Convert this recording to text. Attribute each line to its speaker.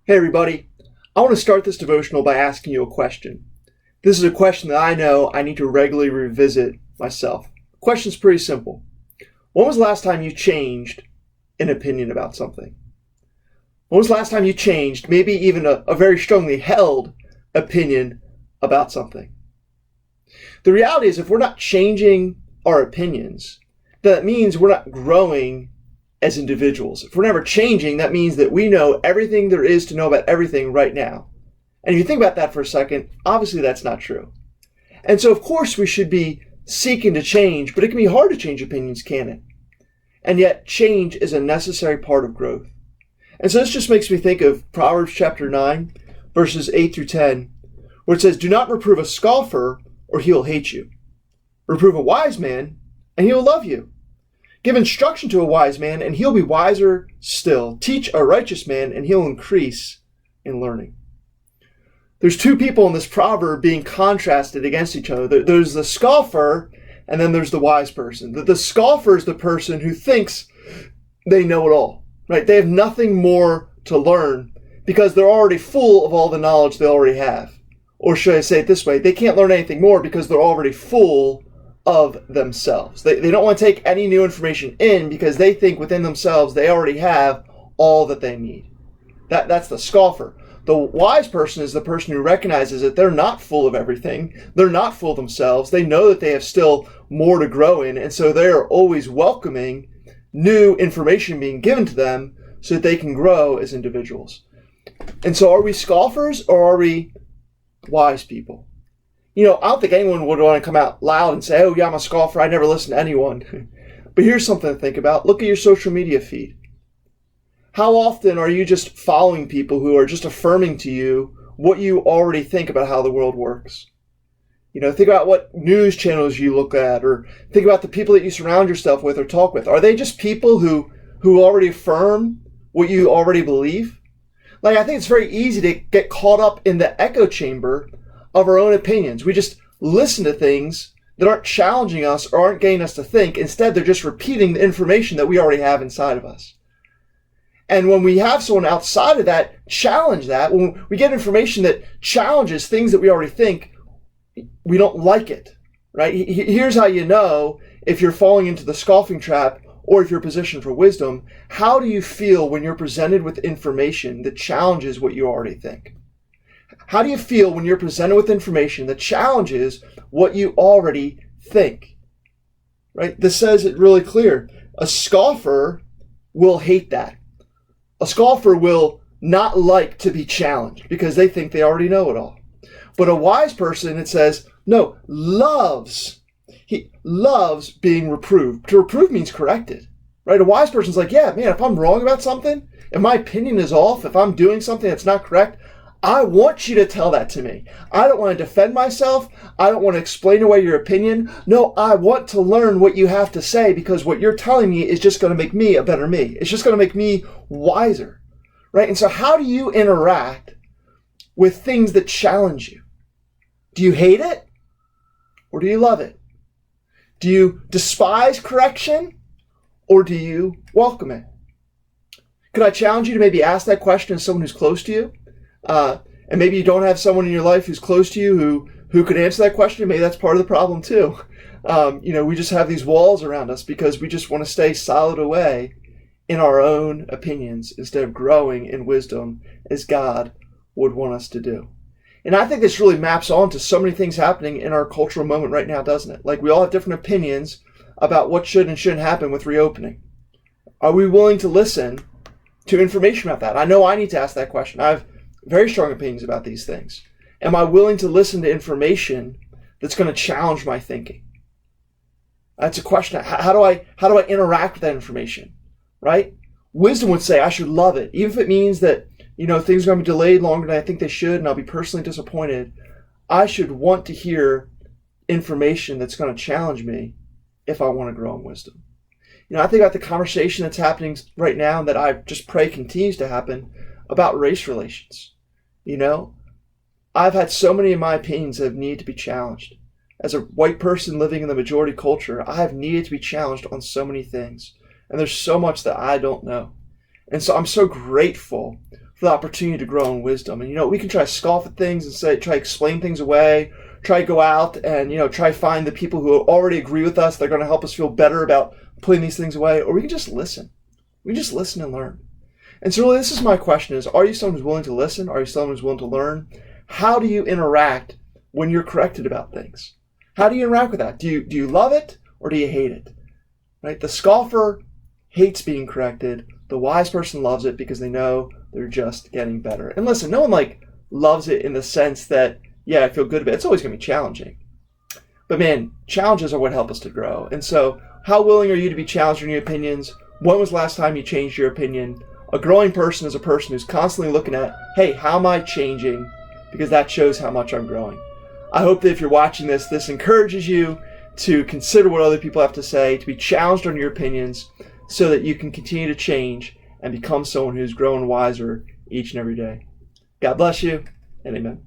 Speaker 1: Hey everybody, I want to start this devotional by asking you a question. This is a question that I know I need to regularly revisit myself. The question's pretty simple. When was the last time you changed an opinion about something? When was the last time you changed maybe even a very strongly held opinion about something? The reality is if we're not changing our opinions, that means we're not growing as individuals. If we're never changing, that means that we know everything there is to know about everything right now. And if you think about that for a second, obviously that's not true. And so of course we should be seeking to change, but it can be hard to change opinions, can it? And yet change is a necessary part of growth. And so this just makes me think of Proverbs chapter 9, verses 8 through 10, where it says, "Do not reprove a scoffer, or he will hate you. Reprove a wise man, and he will love you. Give instruction to a wise man, and he'll be wiser still. Teach a righteous man, and he'll increase in learning." There's two people in this proverb being contrasted against each other. There's the scoffer, and then there's the wise person. The scoffer is the person who thinks they know it all, right? They have nothing more to learn because they're already full of all the knowledge they already have. Or should I say it this way? They can't learn anything more because they're already full of themselves. They don't want to take any new information in because they think within themselves they already have all that they need. That's the scoffer. The wise person is the person who recognizes that they're not full of everything. They're not full of themselves. They know that they have still more to grow in, and so they are always welcoming new information being given to them so that they can grow as individuals. And so are we scoffers or are we wise people? I don't think anyone would want to come out loud and say, "Oh yeah, I'm a scoffer, I never listen to anyone." But here's something to think about. Look at your social media feed. How often are you just following people who are just affirming to you what you already think about how the world works? Think about what news channels you look at, or think about the people that you surround yourself with or talk with. Are they just people who already affirm what you already believe? I think it's very easy to get caught up in the echo chamber of our own opinions. We just listen to things that aren't challenging us or aren't getting us to think. Instead, they're just repeating the information that we already have inside of us. And when we have someone outside of that challenge that, when we get information that challenges things that we already think, we don't like it, right? Here's how you know if you're falling into the scoffing trap or if you're positioned for wisdom. How do you feel when you're presented with information that challenges what you already think? How do you feel when you're presented with information that challenges what you already think? Right? This says it really clear. A scoffer will hate that. A scoffer will not like to be challenged because they think they already know it all. But a wise person, it says, no, loves. He loves being reproved. To reprove means corrected. Right? A wise person's like, yeah, man, if I'm wrong about something, if my opinion is off, if I'm doing something that's not correct, I want you to tell that to me. I don't want to defend myself. I don't want to explain away your opinion. No, I want to learn what you have to say because what you're telling me is just going to make me a better me. It's just going to make me wiser, right? And so how do you interact with things that challenge you? Do you hate it or do you love it? Do you despise correction or do you welcome it? Could I challenge you to maybe ask that question to someone who's close to you? And maybe you don't have someone in your life who's close to you who could answer that question. Maybe that's part of the problem too. We just have these walls around us because we just want to stay solid away in our own opinions instead of growing in wisdom as God would want us to do. And I think this really maps on to so many things happening in our cultural moment right now, doesn't it? Like we all have different opinions about what should and shouldn't happen with reopening. Are we willing to listen to information about that? I know I need to ask that question. I have very strong opinions about these things. Am I willing to listen to information that's going to challenge my thinking? That's a question. How do I interact with that information? Right? Wisdom would say I should love it, even if it means that things are going to be delayed longer than I think they should, and I'll be personally disappointed. I should want to hear information that's going to challenge me if I want to grow in wisdom. I think about the conversation that's happening right now, and that I just pray continues to happen about race relations. I've had so many of my opinions that have needed to be challenged. As a white person living in the majority culture, I have needed to be challenged on so many things. And there's so much that I don't know. And so I'm so grateful for the opportunity to grow in wisdom. And, we can try to scoff at things and try to explain things away, try to go out and, try to find the people who already agree with us. They're going to help us feel better about putting these things away. Or we can just listen. We can just listen and learn. And so really, this is my question is, are you someone who's willing to listen? Are you someone who's willing to learn? How do you interact when you're corrected about things? How do you interact with that? Do you love it or do you hate it? Right? The scoffer hates being corrected. The wise person loves it because they know they're just getting better. And listen, no one loves it in the sense that, yeah, I feel good about it. It's always going to be challenging. But man, challenges are what help us to grow. And so how willing are you to be challenged in your opinions? When was the last time you changed your opinion? A growing person is a person who's constantly looking at, hey, how am I changing? Because that shows how much I'm growing. I hope that if you're watching this encourages you to consider what other people have to say, to be challenged on your opinions, so that you can continue to change and become someone who's growing wiser each and every day. God bless you, and amen.